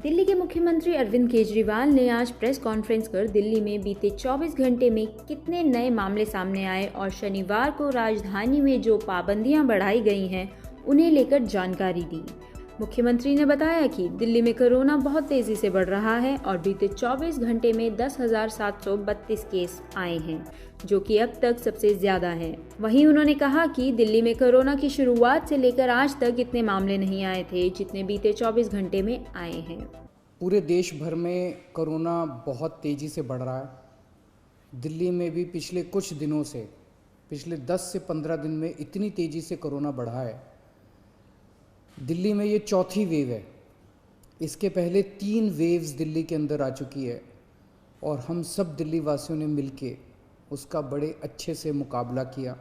दिल्ली के मुख्यमंत्री अरविंद केजरीवाल ने आज प्रेस कॉन्फ्रेंस कर दिल्ली में बीते 24 घंटे में कितने नए मामले सामने आए और शनिवार को राजधानी में जो पाबंदियां बढ़ाई गई हैं उन्हें लेकर जानकारी दी। मुख्यमंत्री ने बताया कि दिल्ली में कोरोना बहुत तेजी से बढ़ रहा है और बीते 24 घंटे में 10,732 केस आए हैं, जो कि अब तक सबसे ज्यादा है। वहीं उन्होंने कहा कि दिल्ली में कोरोना की शुरुआत से लेकर आज तक इतने मामले नहीं आए थे जितने बीते 24 घंटे में आए हैं। पूरे देश भर में कोरोना बहुत तेज़ी से बढ़ रहा है। दिल्ली में भी पिछले कुछ दिनों से, पिछले 10 से 15 दिन में इतनी तेज़ी से कोरोना बढ़ा है। दिल्ली में ये चौथी वेव है। इसके पहले 3 वेव्स दिल्ली के अंदर आ चुकी है और हम सब दिल्ली वासियों ने मिलके उसका बड़े अच्छे से मुकाबला किया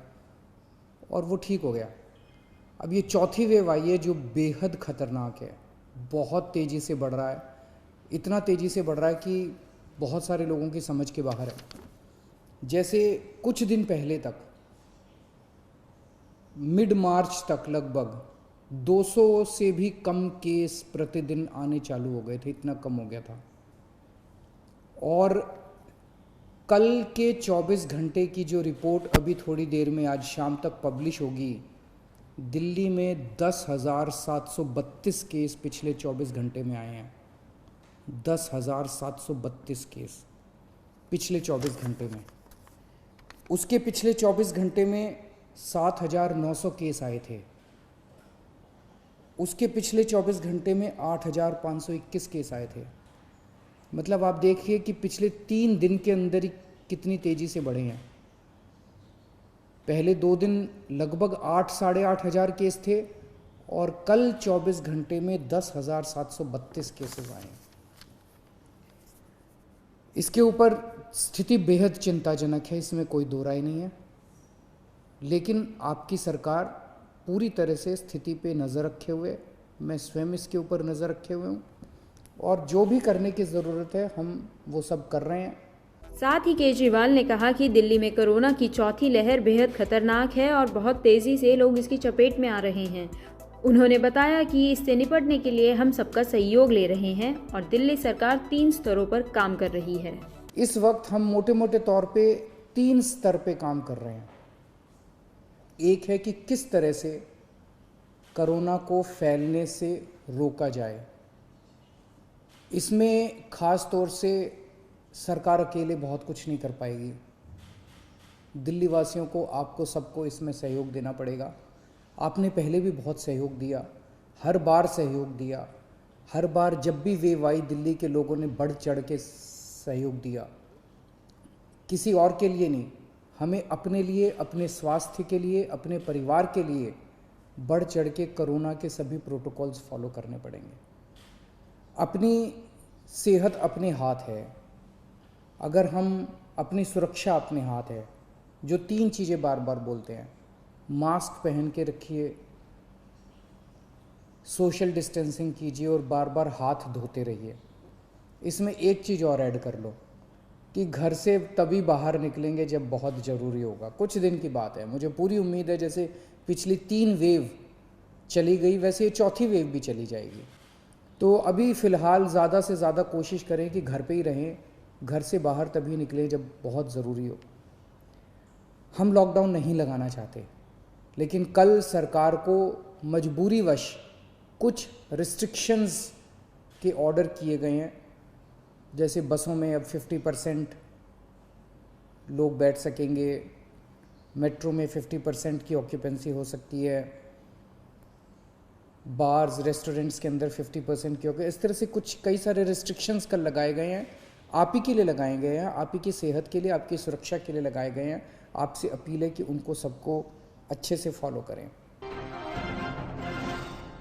और वो ठीक हो गया। अब ये चौथी वेव आई है जो बेहद ख़तरनाक है, बहुत तेज़ी से बढ़ रहा है। इतना तेज़ी से बढ़ रहा है कि बहुत सारे लोगों की समझ के बाहर है। जैसे कुछ दिन पहले तक, मिड मार्च तक लगभग 200 से भी कम केस प्रतिदिन आने चालू हो गए थे, इतना कम हो गया था। और कल के 24 घंटे की जो रिपोर्ट अभी थोड़ी देर में आज शाम तक पब्लिश होगी, दिल्ली में 10,732 केस पिछले 24 घंटे में आए हैं। 10,732 केस पिछले 24 घंटे में। उसके पिछले 24 घंटे में 7,900 केस आए थे। उसके पिछले 24 घंटे में 8,521 केस आए थे। मतलब आप देखिए कि पिछले 3 दिन के अंदर ही कितनी तेज़ी से बढ़े हैं। पहले 2 दिन लगभग 8 साढ़े 8 हज़ार केस थे और कल 24 घंटे में 10,732 केसेस आए। इसके ऊपर स्थिति बेहद चिंताजनक है, इसमें कोई दो राय नहीं है। लेकिन आपकी सरकार पूरी तरह से स्थिति पे नज़र रखे हुए, मैं स्वयं इसके ऊपर नज़र रखे हुए हूँ और जो भी करने की ज़रूरत है हम वो सब कर रहे हैं। साथ ही केजरीवाल ने कहा कि दिल्ली में कोरोना की चौथी लहर बेहद खतरनाक है और बहुत तेजी से लोग इसकी चपेट में आ रहे हैं। उन्होंने बताया कि इससे निपटने के लिए हम सबका सहयोग ले रहे हैं और दिल्ली सरकार 3 स्तरों पर काम कर रही है। इस वक्त हम मोटे मोटे तौर पे 3 स्तर पे काम कर रहे हैं। एक है कि किस तरह से कोरोना को फैलने से रोका जाए। इसमें ख़ास तौर से सरकार अकेले बहुत कुछ नहीं कर पाएगी। दिल्ली वासियों को, आपको सबको इसमें सहयोग देना पड़ेगा। आपने पहले भी बहुत सहयोग दिया, हर बार सहयोग दिया। हर बार जब भी वेव आई दिल्ली के लोगों ने बढ़ चढ़ के सहयोग दिया, किसी और के लिए नहीं। हमें अपने लिए, अपने स्वास्थ्य के लिए, अपने परिवार के लिए बढ़ चढ़ के कोरोना के सभी प्रोटोकॉल्स फॉलो करने पड़ेंगे। अपनी सेहत अपने हाथ है। अगर हम, अपनी सुरक्षा अपने हाथ है। जो 3 चीज़ें बार बार बोलते हैं, मास्क पहन के रखिए, सोशल डिस्टेंसिंग कीजिए और बार बार हाथ धोते रहिए। इसमें एक चीज़ और ऐड कर लो कि घर से तभी बाहर निकलेंगे जब बहुत ज़रूरी होगा। कुछ दिन की बात है, मुझे पूरी उम्मीद है जैसे पिछली 3 वेव चली गई वैसे ये चौथी वेव भी चली जाएगी। तो अभी फ़िलहाल ज़्यादा से ज़्यादा कोशिश करें कि घर पे ही रहें, घर से बाहर तभी निकलें जब बहुत ज़रूरी हो। हम लॉकडाउन नहीं लगाना चाहते, लेकिन कल सरकार को मजबूरीवश कुछ रिस्ट्रिक्शंस के ऑर्डर किए गए हैं। जैसे बसों में अब 50% लोग बैठ सकेंगे, मेट्रो में 50% की ऑक्यूपेंसी हो सकती है, बार्स रेस्टोरेंट्स के अंदर 50% की ऑक्यूपेंसी। इस तरह से कुछ कई सारे रिस्ट्रिक्शंस कल लगाए गए हैं। आप ही के लिए लगाए गए हैं, आप ही की सेहत के लिए, आपकी सुरक्षा के लिए लगाए गए हैं। आपसे अपील है कि उनको सबको अच्छे से फॉलो करें।